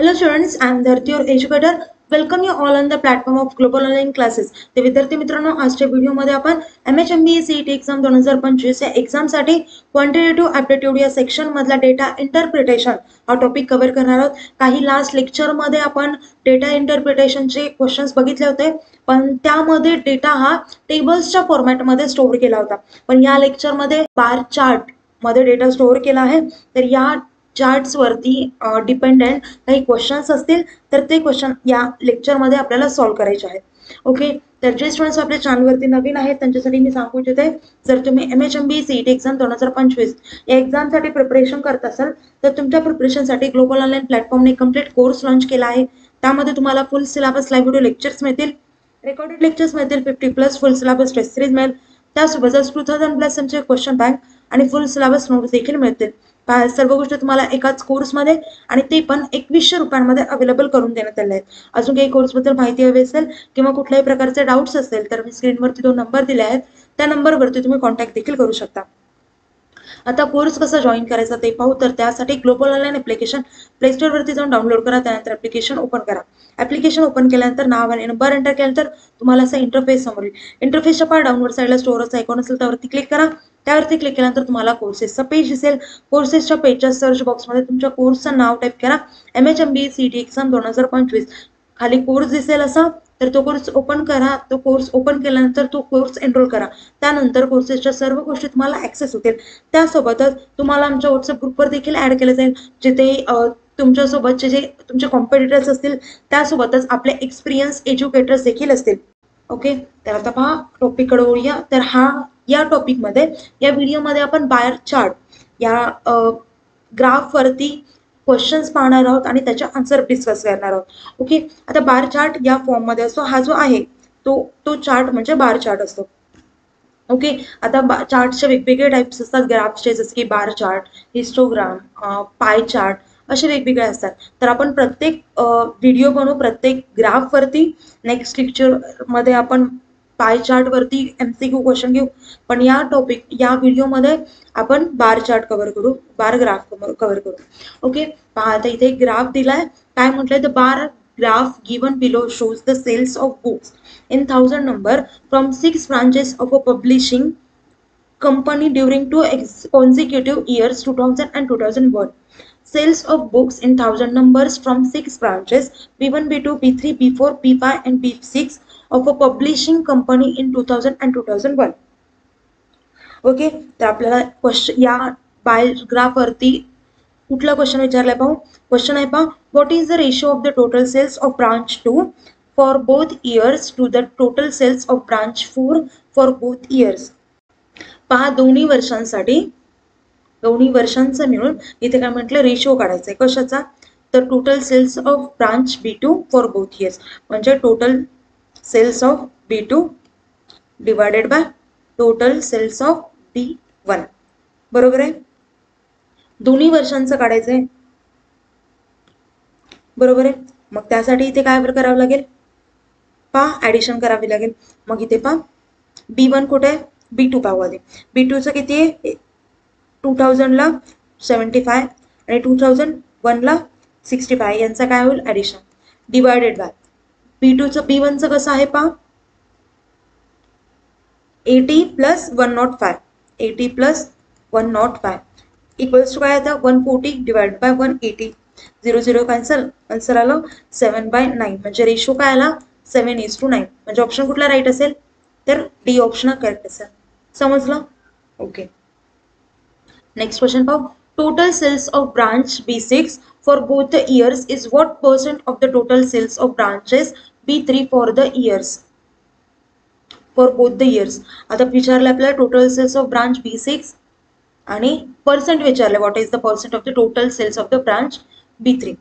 Hello students, I am Dharti, your educator. Welcome you all on the platform of Global Online Classes. ते विद्यार्थी मित्रांनो, आजच्या व्हिडिओमध्ये आपण MHMB CET एक्झाम 2025 या एक्झामसाठी क्वांटिटेटिव्ह ॲप्टिट्यूड या सेक्शन मधला डेटा इंटरप्रिटेशन हा टॉपिक कव्हर करणार आहोत. काही लास्ट लेक्चरमध्ये आपण डेटा इंटरप्रिटेशनचे क्वेश्चन्स बघितले होते, पण त्यामध्ये डेटा हा टेबल्सच्या फॉर्मॅटमध्ये स्टोअर केला होता. पण या लेक्चरमध्ये बार चार्ट मध्ये डेटा स्टोअर केला आहे. तर या चार्ट्स वरती डिपेंडेंट काही क्वेश्चन्स असतील तर ते क्वेश्चन या लेक्चरमध्ये आपल्याला सॉल्व्ह करायचे आहेत. ओके, तर जे स्टुडंट्स आपल्या चॅनलवरती नवीन आहेत त्यांच्यासाठी मी सांगू इच्छिते, जर तुम्ही MHMB CET एक्झाम 2025 या एक्झामसाठी प्रिपरेशन करत असाल तर तुमच्या प्रिपरेशनसाठी ग्लोबल ऑनलाईन प्लॅटफॉर्मने कंप्लीट कोर्स लॉन्च केला आहे. त्यामध्ये तुम्हाला full syllabus live video lectures मिळतील, रेकॉर्डेड लेक्चर्स मिळतील, 50+ फुल सिलेबस टेस्ट सिरीज मिळेल, त्यासोबतच 2000+ तुमचे क्वेश्चन बँक आणि फुल सिलेबस नोट्स देखील मिळतील. सर्व गोष्टी तुम्हाला एकाच कोर्समध्ये आणि ते पण 2100 रुपयांमध्ये अवेलेबल करून देण्यात आले आहेत. अजून काही कोर्सबद्दल माहिती हवी असेल किंवा कुठल्याही प्रकारचे डाऊट्स असेल तर मी स्क्रीनवरती 2 नंबर दिले आहेत, त्या नंबरवरती तुम्ही कॉन्टॅक्ट देखील करू शकता. आता कोर्स कसा जॉईन करायचा ते पाहू. तर त्यासाठी ग्लोबल ऑनलाईन ॲप्लिकेशन प्ले स्टोअरवरती जाऊन डाउनलोड करा, त्यानंतर ॲप्लिकेशन ओपन करा. ॲप्लिकेशन ओपन केल्यानंतर नाव आणि नंबर एंटर केल्यानंतर तुम्हाला असा इंटरफेस समोर येईल. इंटरफेसच्या पार डाऊनलोड साईडला स्टोअरचा आयकॉन असेल त्यावरती क्लिक करा. त्यावरती क्लिक केल्यानंतर तुम्हाला कोर्सेसचा पेज दिसेल. कोर्सेसच्या पेजच्या सर्च बॉक्समध्ये तुमच्या कोर्सचं नाव टाईप करा, MHMB CET एक्झाम 2025. खाली कोर्स दिसेल असा, तर तो कोर्स ओपन करा. तो कोर्स ओपन केल्यानंतर तो कोर्स एनरोल करा. त्यानंतर कोर्सेसच्या सर्व गोष्टी तुम्हाला ॲक्सेस होतील. त्यासोबतच तुम्हाला आमच्या व्हॉट्सअप ग्रुपवर देखील ॲड केलं जाईल, जिथे तुमच्यासोबतचे जे तुमचे कॉम्पिटिटर्स असतील त्यासोबतच आपले एक्सपिरियन्स एज्युकेटर्स देखील असतील. ओके, तर आता पहा टॉपिककडे वळूया. तर या टॉपिकमध्ये या व्हिडिओमध्ये आपण बार चार्ट या ग्राफवरती क्वेश्चन्स पाहणार आहोत आणि त्याचे आन्सर डिस्कस करणार आहोत. ओके, आता बार चार्ट या फॉर्ममध्ये असतो. हा जो आहे तो चार्ट म्हणजे बार चार्ट असतो. ओके, आता चार्टचे वेगवेगळे टाइप्स असतात ग्राफचे, जसे की bar chart, histogram, pie chart असे वेगवेगळे असतात. तर आपण प्रत्येक व्हिडिओ बनवू प्रत्येक ग्राफवरती. नेक्स्ट लेक्चरमध्ये आपण पाय चार्टवरती MCQ क्वेश्चन घेऊ, पण या व्हिडिओमध्ये आपण बार चार्ट कव्हर करू, बार ग्राफ कव्हर करू. ओके, पहा आता इथे ग्राफ दिलाय. काय म्हटलंय, the bar graph given below shows the sales of books in thousand number from 6 branches of a publishing company during 2 consecutive years, 2000 and 2001. Sales of books in thousand numbers from 6 branches B1, B2, B3, B4, B5 and B6 of a publishing company in 2000 and 2001. Okay, तर आपल्याला question या bye ग्राफवरती कुठला question विचारलाय पाहू. Question आहे पहा, what is the ratio of the total sales of branch 2 for both years to the total sales of branch 4 for both years. पहा, दोन्ही वर्षांचं मिळून इथे काय म्हटलं, रेशिओ काढायचा आहे. कशाचा, तर total sales of branch B2 for both years, म्हणजे total sales of B2 divided by total sales of B1. बरोबर आहे, दोन्ही वर्षांचं काढायचं आहे. बरोबर आहे, मग त्यासाठी इथे काय करावं लागेल, पहा ॲडिशन करावी लागेल. मग इथे पहा B1 कुठे आहे, B2 पाहू आधी. B2चं किती आहे, 2000ला 75 आणि 2001ला 65, यांचा काय होईल ॲडिशन, डिवायडेड बाय B1चं कसं आहे पहा, 80 + 105, 80 + 105 इक्वल्स टू काय आता 140 डिवाइड बाय 180. 0 0 कॅन्सल, आन्सर आलं 7/9. म्हणजे रेशो काय आला 7:9. म्हणजे ऑप्शन कुठला राईट असेल, तर डी ऑप्शन करेक्ट असेल. समजलं. ओके, नेक्स्ट क्वेश्चन पाहू. Total sales of branch B6 for both the years is what % of the total sales of branches B3 for the years, for both the years. आता विचारलं आपल्याला total sales of branch B6 आणि percent विचारले, what is the % of the total sales of the branch B3.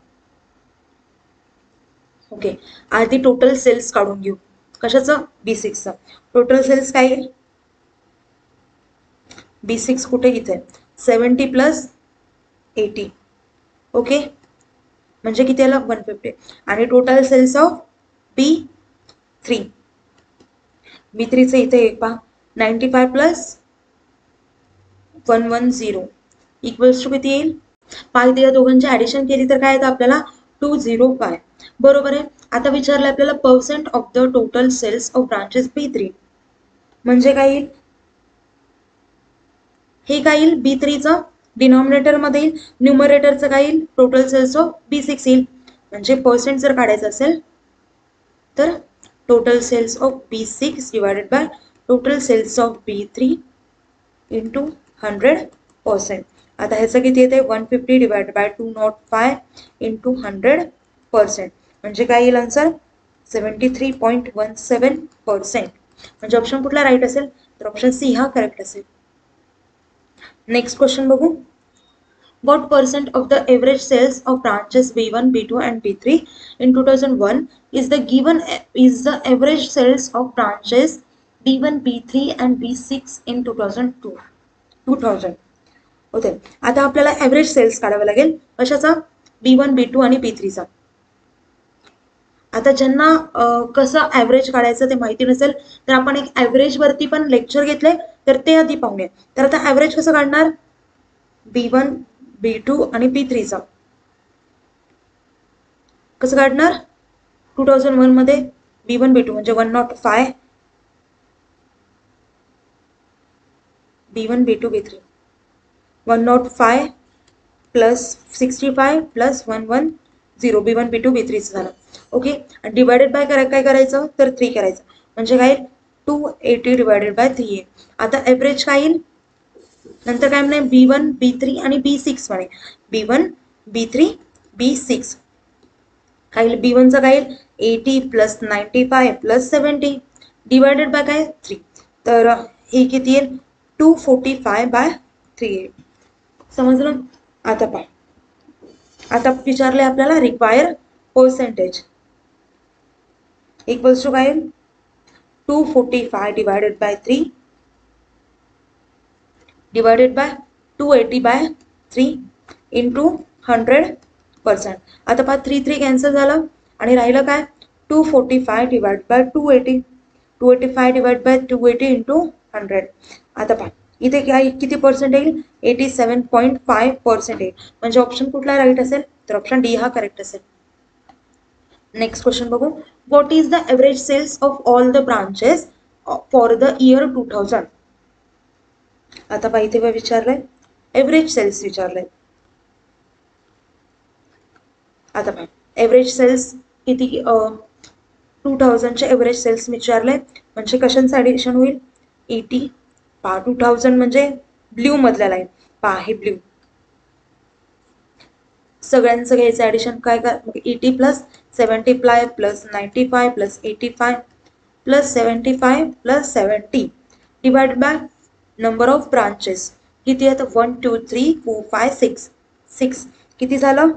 Okay, आधी total sales काढून घेऊ. कशाचं, B6चं. Total cells काय आहे, B6 कुठे, इथे 70 + 80. ओके, म्हणजे किती आला 150. आणि टोटल सेल्स ऑफ B3, B3चं इथे पहा 95 + 110 इक्वल्स टू किती येईल. पहा, इथे या दोघांची ॲडिशन केली तर काय येतं आपल्याला 205 बरोबर आहे. आता विचारलं आपल्याला percent of the total sales of branches B3 म्हणजे काय येईल, हे काय येईल B3चं डिनॉमिनेटर मध्ये येईल, न्यूमरेटरचं काय येईल टोटल सेल्स ऑफ B6 येईल. म्हणजे पर्सेंट जर काढायचं असेल तर total sales of B6 divided by total sales of B3 into 100%. आता ह्याचं किती येते 150 डिवायडेड बाय 205 इंटू 100% म्हणजे काय येईल आन्सर 73.17%. म्हणजे ऑप्शन कुठला राईट असेल तर ऑप्शन सी हा करेक्ट असेल. नेक्स्ट क्वेश्चन बघू. What percent of the average sales of branches B1, B2 and B3 in 2001 is the average sales of branches B1, B3 and B6 in 2002? 2000 होते. आता आपल्याला average cells काढावा लागेल कशाचा B1, B2 आणि B3चा. आता ज्यांना कसं ॲव्हरेज काढायचं ते माहिती नसेल तर आपण एक ॲव्हरेज वरती पण लेक्चर घेतले तर ते आधी पाहूया. तर आता ॲव्हरेज कसं काढणार B1, B2 आणि B3चा कसं काढणार 2001 मध्ये B1, B2 म्हणजे 105 B1, B2, B3 105 plus 65 plus 110 B1, B2, B3 झालं. ओके. आणि डिवायडेड बाय काय करायचं तर 3 करायचं म्हणजे काय 280 डिवायडेड बाय 3 आहे. आता ॲव्हरेज काय येईल नंतर काय म्हणे B1, B3 आणि B6 म्हणे B1, B3, B6 काय येईल B1चा काय येईल 80 प्लस 95 प्लस 70 डिवायडेड बाय काय 3 तर हे किती येईल 245 बाय 3 येईल. समजलं. आता पहा आता विचारले आपल्याला रिक्वायर पर्सेंटेज इक्वल्स टू काय येईल 245 divided by 3 divided by 280 by 3 into 100%. आता पहा 3 कॅन्सल झालं आणि राहिलं काय 245 divide by 280 285 divide by 280 into 100. आता पहा इथे काय किती पर्सेंट येईल 87.5% येईल म्हणजे ऑप्शन कुठला राईट असेल तर ऑप्शन डी हा करेक्ट असेल. नेक्स्ट क्वेश्चन बघू. What is the average sales of all the branches for the year 2000? आता पहा इथे काय विचारलंय ॲव्हरेज सेल्स विचारलंय. आता पहा ॲव्हरेज सेल्स किती 2000चे ॲव्हरेज सेल्स विचारले म्हणजे कशांचं ॲडिशन होईल 80 पहा 2000 म्हणजे ब्ल्यू मधल्या लाईन पहा हे ब्ल्यू सगळ्यांचं घ्यायचं ॲडिशन काय 80 plus 75 plus 95 plus 85 plus 75 plus 70 divide by number of branches किती आहेत 1 2 3 4 5 6 किती झालं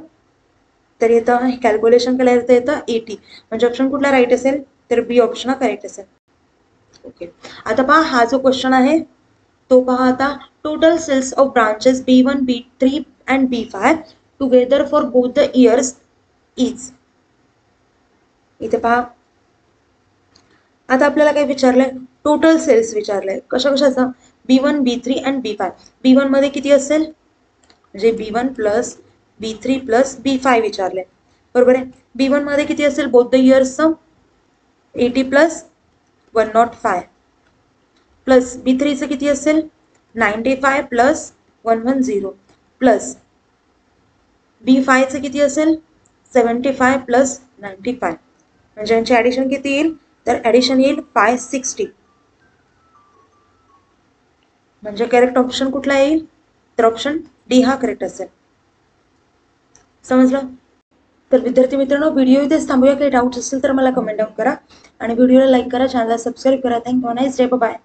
तर येतं कॅल्क्युलेशन केलं येतं 80 म्हणजे ऑप्शन कुठला राईट असेल तर बी ऑप्शन हा करेक्ट असेल. ओके. आता पहा हा जो क्वेश्चन आहे तो पहा आता total sales of branches B1, B3 and B5 together for both the years is. इथे पहा आता आपल्याला काय विचारलंय टोटल सेल्स विचारलंय कशाचा B1, B3 and B5. B1 मध्ये किती असेल म्हणजे B1 plus B3 plus B5 विचारले बरोबर आहे. B1 मध्ये किती असेल बोथ द इयर्सचं 80 प्लस 105 प्लस B3चं किती असेल 95 प्लस 110 प्लस B5चं किती असेल 75 प्लस 95 म्हणजे यांची ॲडिशन किती येईल तर ॲडिशन येईल 560 म्हणजे करेक्ट ऑप्शन कुठला येईल तर ऑप्शन डी हा करेक्ट असेल. समजलं. तर विद्यार्थी मित्रांनो व्हिडिओ इथेच थांबूया. काही डाऊट्स असतील तर मला कमेंट डाऊन करा आणि व्हिडिओला लाईक करा चॅनलला सबस्क्राईब करा. थँक्यू. Nice day. बाय.